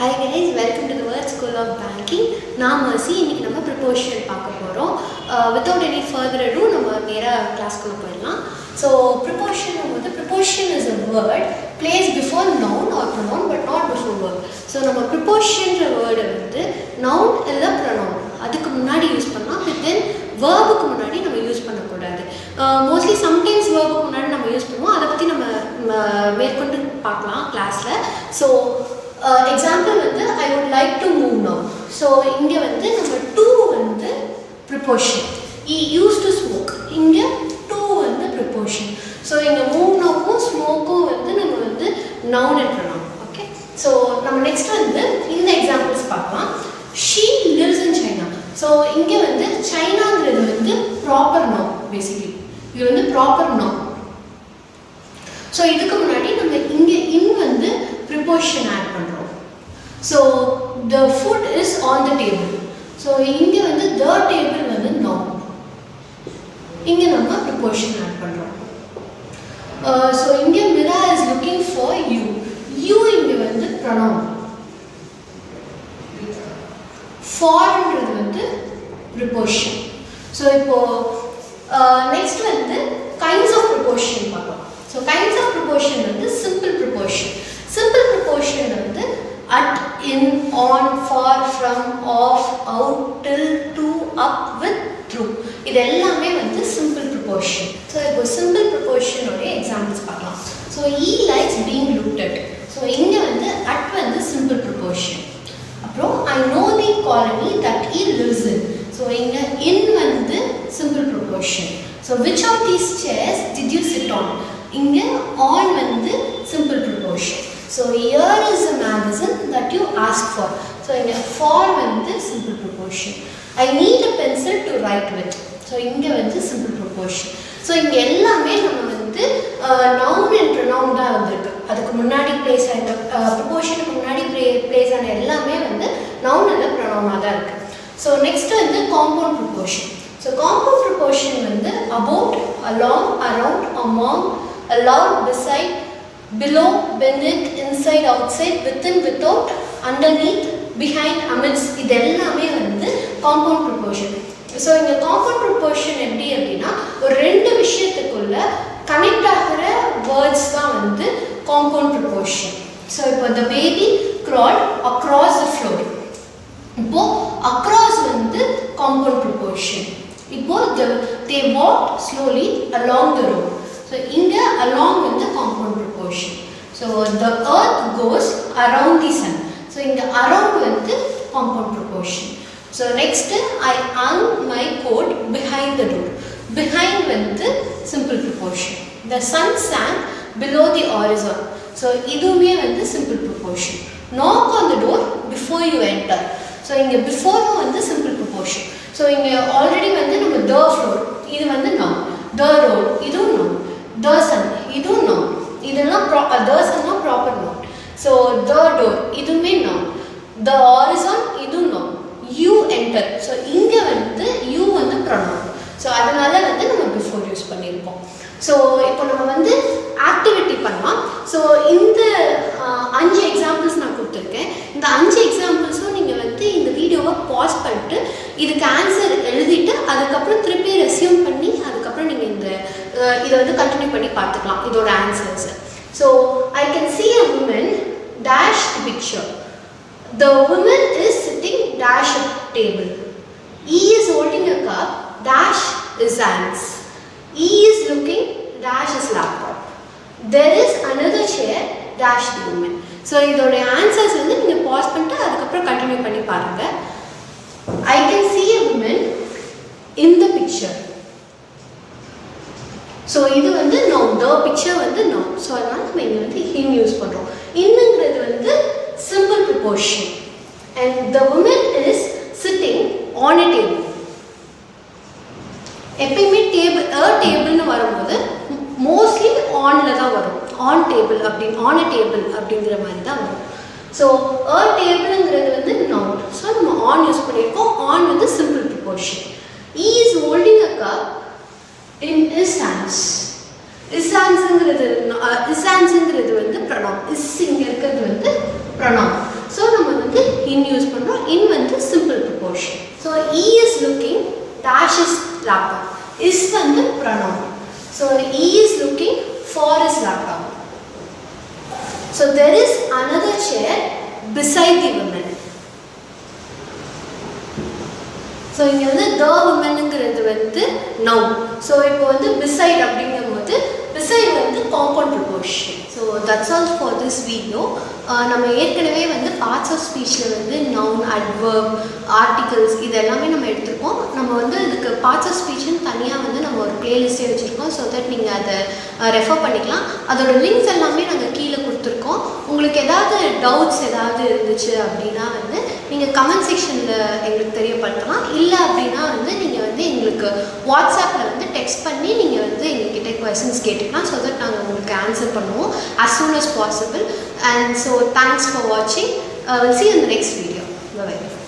Hi guys, welcome to the VERT School of Banking. நான் mercy. இன்னைக்கு நம்ம preposition பார்க்க போகிறோம். Without any further ado நம்ம நேராக கிளாஸ்க்குள்ளே போயிடலாம். ஸோ ப்ரிப்போசிஷன் வந்து preposition is a word placed before noun or pronoun but not before verb. So நம்ம ப்ரிப்போசிஷன்ற வேர்டை வந்து நவுன் இல்லை pronoun அதுக்கு முன்னாடி யூஸ் பண்ணலாம். பட் தென் வேர்புக்கு முன்னாடி நம்ம யூஸ் பண்ணக்கூடாது. மோஸ்ட்லி சம்டைம்ஸ் வேர்புக்கு முன்னாடி நம்ம யூஸ் பண்ணுவோம். அதை பற்றி நம்ம மேற்கொண்டு பார்க்கலாம் கிளாஸில். ஸோ எக்ஸாம்பிள் வந்து I would like to move now. So இங்கே வந்து நம்ம டூ வந்து ப்ரிப்போஷன். யூஸ் டு ஸ்மோக், இங்கே டூ வந்து ப்ரிப்போஷன். ஸோ இங்கே மூவ் நவ்வும் ஸ்மோக்கும் வந்து நம்ம வந்து noun and pronoun. Okay, so நம்ம நெக்ஸ்ட் வந்து இந்த எக்ஸாம்பிள்ஸ் பார்க்கலாம். She lives in China. So இங்கே வந்து சைனாங்கிறது வந்து ப்ராப்பர் நவுன். பேசிக்லி இது வந்து ப்ராப்பர் நவுன். ஸோ இதுக்கு முன்னாடி நம்ம இங்கே இன் வந்து preposition add பண்றோம். So the food is on the table. So இங்க வந்து the table வந்து noun. இங்க நம்ம preposition add பண்றோம். So இங்க Mira is looking for you. You இங்க வந்து pronoun. For-ன்றது வந்து preposition. So இப்போ next வந்து kinds of preposition பார்க்கலாம். So kinds of preposition வந்து simple preposition. Simple preposition வந்து at, in, on, for, from, off, out, till, to, up, with, through. இது எல்லாமே வந்து simple preposition. So இப்போ simple preposition ஓட examples பார்க்கலாம். So he likes being looked at. So இங்க வந்து at வந்து simple preposition. அப்புறம் I know the colony that he lives in. So இங்க in வந்து simple preposition. So which of these chairs did you sit on? இங்க on வந்து simple preposition. So here is a magazine that you asked for. So இங்க for வந்து simple preposition. I need a pencil to write with. So இங்க வந்து simple preposition. So இங்க எல்லாமே நம்ம வந்து noun and pronoun தான் வந்திருக்கு. அதுக்கு முன்னாடி place ஆன prepositionக்கு முன்னாடி place ஆன எல்லாமே வந்து noun and pronoun தான் இருக்கு. So next வந்து compound preposition. So compound preposition வந்து about, along, around, among, allowed, beside, below, beneath, inside, outside, within, without, underneath, behind, amidst, இது எல்லாமே வந்து compound preposition. ஸோ இங்கே compound preposition எப்படி அப்படின்னா ஒரு ரெண்டு விஷயத்துக்குள்ள கனெக்ட் ஆகிற வேர்ட்ஸ் தான் வந்து compound preposition. ஸோ இப்போ the baby crawled across the floor. இப்போ across வந்து compound preposition. இப்போ they walked slowly along the road. So இங்க along வந்து compound preposition. So the earth goes around the sun. So இங்க around வந்து compound preposition. So next I hung my coat behind the door. Behind வந்து simple preposition. The sun sank below the horizon. So இதுவுமே வந்து simple preposition. Knock on the door before you enter. So இங்க before வந்து simple preposition. So இங்க already வந்து நம்ம the floor இது வந்து noun. The road இதுவும் noun. The sun இதுவும் noun. இதெல்லாம் the sunனா proper noun. So the door இதுவுமே noun. The horizon இதுவும் noun. You enter. So இங்க வந்து you வந்து pronoun. So அதனால வந்து நம்ம before யூஸ் பண்ணியிருக்கோம். ஸோ இப்போ நம்ம வந்து ஆக்டிவிட்டி பண்ணலாம். ஸோ இந்த 5 எக்ஸாம்பிள்ஸ் நான் கொடுத்துருக்கேன். இந்த 5 எக்ஸாம்பிள்ஸும் நீங்கள் வந்து இந்த வீடியோவை பாஸ் பண்ணிட்டு இதுக்கு ஆன்சர் எழுதிட்டு அதுக்கப்புறம் திருப்பி ரெஸ்யூம் பண்ணி அதுக்கப்புறம் நீங்கள் இதை வந்து கண்டினியூ பண்ணி பார்த்துக்கலாம் இதோட answers. So I can see a woman dash the picture. The woman is sitting dash at table. He is holding a cup dash his hands. He is looking dash his laptop. There is another chair dash the woman. So இதோட answers வந்து நீங்கள் pass பண்ணிட்டு அதுக்கப்புறம் continue பண்ணி பாருங்கள். I can see a woman in the picture. So இது வந்து noun. The picture வந்து noun. ஸோ அதனால் நம்ம இங்கே வந்து him யூஸ் பண்ணுறோம். இன்னுங்கிறது வந்து simple preposition. And the woman is sitting on a table. எப்பயுமே டேபிள்னு வரும்போது மோஸ்ட்லி ஆனில் தான் வரும். On table on a table அப்படிங்கிற மாதிரி தான் வரும். ஸோ டேபிளுங்கிறது வந்து நவுன். ஸோ நம்ம ஆன் யூஸ் பண்ணியிருக்கோம். ஆன் வந்து simple preposition. He is holding a cup in his hands. His handsங்கிறது வந்து pronoun. Is இங்கே இருக்கிறது வந்து pronoun. ஸோ நம்ம in use பண்ணுறோம். in வந்து simple preposition. So he is looking dash his laptop. is வந்து pronoun. So he is looking for his laptop. So there is another chair beside the woman. So இங்க வந்து the womanங்கிறது வந்து noun. So இப்போ வந்து beside அப்படிங்கும்போது beside வந்து compound preposition. So that's all for this video. நம்ம ஏற்கனவே வந்து parts of speechல வந்து noun, adverb, articles இது எல்லாமே நம்ம எடுத்துருக்கோம். நம்ம வந்து இதுக்கு parts of speechன்னு தனியாக வந்து நம்ம ஒரு பிளேலிஸ்டே வச்சுருக்கோம். ஸோ தட் நீங்கள் அதை ரெஃபர் பண்ணிக்கலாம். அதோட லிங்க்ஸ் எல்லாமே நாங்கள் கீழே கொடுத்துருக்கோம். உங்களுக்கு ஏதாவது டவுட்ஸ் ஏதாவது இருந்துச்சு அப்படின்னா வந்து நீங்கள் கமெண்ட் செக்ஷனில் எங்களுக்கு தெரியப்படுத்தலாம். இல்லை அப்படின்னா வந்து நீங்கள் வந்து எங்களுக்கு வாட்ஸ்அப்பில் வந்து டெக்ஸ்ட் பண்ணி நீங்கள் வந்து எங்ககிட்ட கொஸ்டின்ஸ் கேட்டுக்கலாம். ஸோ தட் நாங்கள் உங்களுக்கு ஆன்சர் பண்ணுவோம் as soon as possible. And so thanks for watching. We'll see you in the next video. Bye bye.